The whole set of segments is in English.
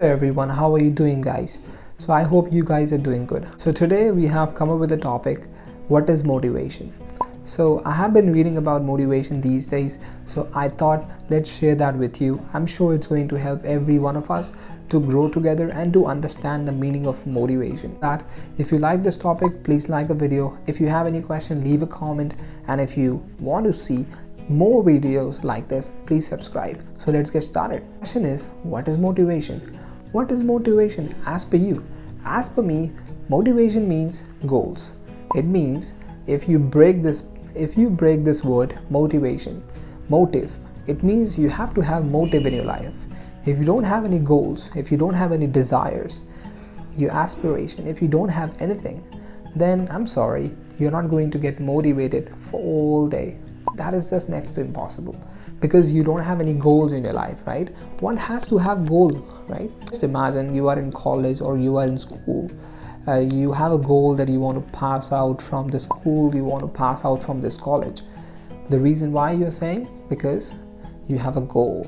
Hey everyone, how are you doing guys? So I hope you guys are doing good. So today we have come up with a topic, what is motivation? So I have been reading about motivation these days, so I thought let's share that with you. I'm sure it's going to help every one of us to grow together and to understand the meaning of motivation. That if you like this topic, please like the video. If you have any question, leave a comment, and if you want to see more videos like this, please subscribe. So let's get started. The question is, what is motivation? What is motivation as per you? As per me, motivation means goals. It means if you break this word motivation, motive, it means you have to have motive in your life. If you don't have any goals, if you don't have any desires, your aspiration, if you don't have anything, then I'm sorry, you're not going to get motivated for all day. That is just next to impossible, because you don't have any goals in your life, right? One has to have goals, right? Just imagine you are in college or you are in school. You have a goal that you want to pass out from the school, you want to pass out from this college. The reason why you're saying, because you have a goal.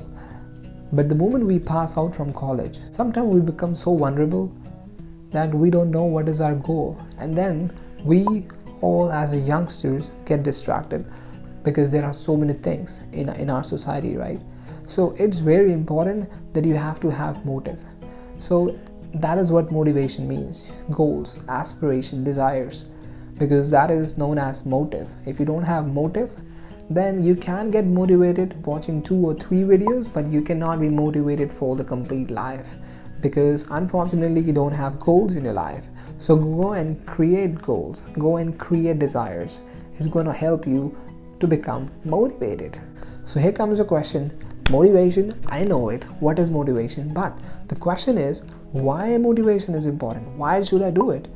But the moment we pass out from college, sometimes we become so vulnerable that we don't know what is our goal, and then we all as youngsters get distracted because there are so many things in our society, right? So it's very important that you have to have motive. So that is what motivation means: goals, aspiration, desires, because that is known as motive. If you don't have motive, then you can get motivated watching 2 or 3 videos, but you cannot be motivated for the complete life, because unfortunately you don't have goals in your life. So go and create goals, go and create desires. It's going to help you to become motivated. So here comes a question. Motivation, I know it, what is motivation? But the question is, why motivation is important? Why should I do it?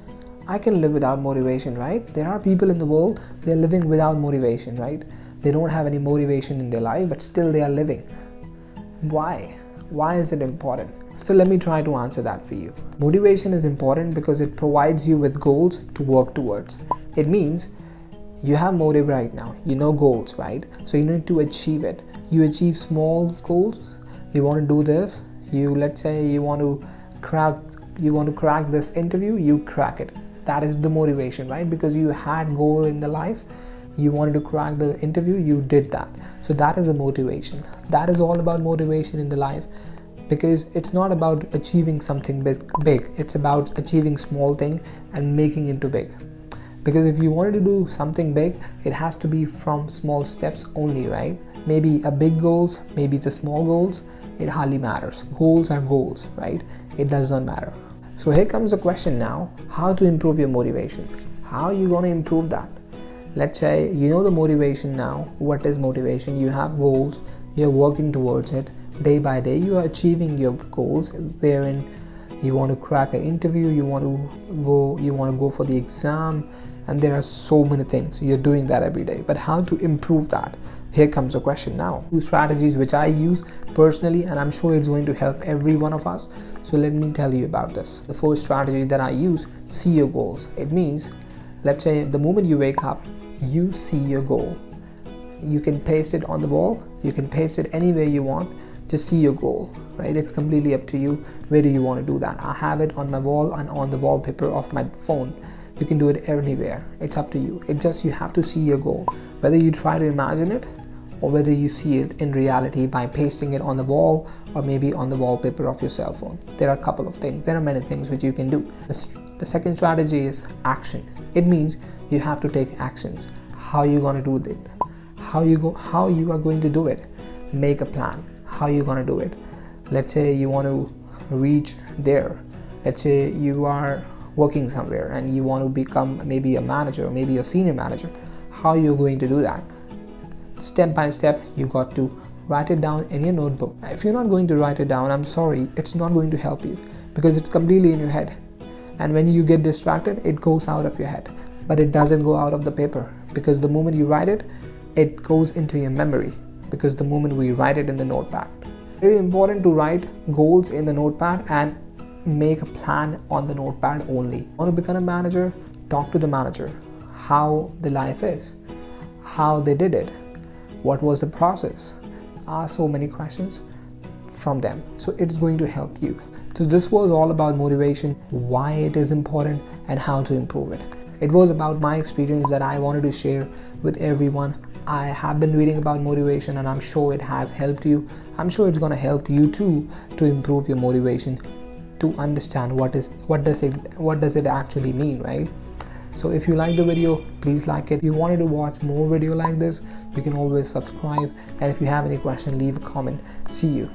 I can live without motivation, right? There are people in the world, they're living without motivation, right? They don't have any motivation in their life, but still they are living. Why is it important? So let me try to answer that for you. Motivation is important because it provides you with goals to work towards. It means you have motive right now, you know goals, right? So you need to achieve it. You achieve small goals. You want to do this, let's say you want to crack this interview, you crack it. That is the motivation, right? Because you had goal in the life, you wanted to crack the interview, you did that. So that is a motivation. That is all about motivation in the life, because it's not about achieving something big. It's about achieving small thing and making it big. Because if you wanted to do something big, it has to be from small steps only, right? Maybe a big goals, maybe the small goals, it hardly matters. Goals are goals, right? It does not matter. So here comes the question now, how to improve your motivation? How are you going to improve that? Let's say you know the motivation now. What is motivation? You have goals, you're working towards it. Day by day, you are achieving your goals, wherein you want to crack an interview, you want to go for the exam, and there are so many things. You're doing that every day. But how to improve that? Here comes the question now. 2 strategies which I use personally, and I'm sure it's going to help every one of us. So let me tell you about this. The first strategy that I use, see your goals. It means, let's say the moment you wake up, you see your goal. You can paste it on the wall, you can paste it anywhere you want. Just see your goal, right? It's completely up to you. Where do you want to do that? I have it on my wall and on the wallpaper of my phone. You can do it anywhere. It's up to you. It's just you have to see your goal. Whether you try to imagine it or whether you see it in reality by pasting it on the wall or maybe on the wallpaper of your cell phone. There are a couple of things. There are many things which you can do. The second strategy is action. It means you have to take actions. How you going to do it? How you are going to do it? Make a plan. How you going to do it? Let's say you want to reach there. Let's say you are working somewhere and you want to become maybe a manager, maybe a senior manager. How are you going to do that? Step by step, you got to write it down in your notebook. If you're not going to write it down, I'm sorry, it's not going to help you, because it's completely in your head. And when you get distracted, it goes out of your head, but it doesn't go out of the paper, because the moment you write it, it goes into your memory, because the moment we write it in the notepad. Very important to write goals in the notepad and make a plan on the notepad only. Want to become a manager? Talk to the manager. How the life is, how they did it, what was the process. Ask so many questions from them. So it's going to help you. So this was all about motivation, why it is important and how to improve it. It was about my experience that I wanted to share with everyone. I have been reading about motivation and I'm sure it has helped you. I'm sure it's going to help you too to improve your motivation, to understand what does it actually mean, right? So if you like the video, please like it. If you wanted to watch more video like this, you can always subscribe, and if you have any question, leave a comment. See you.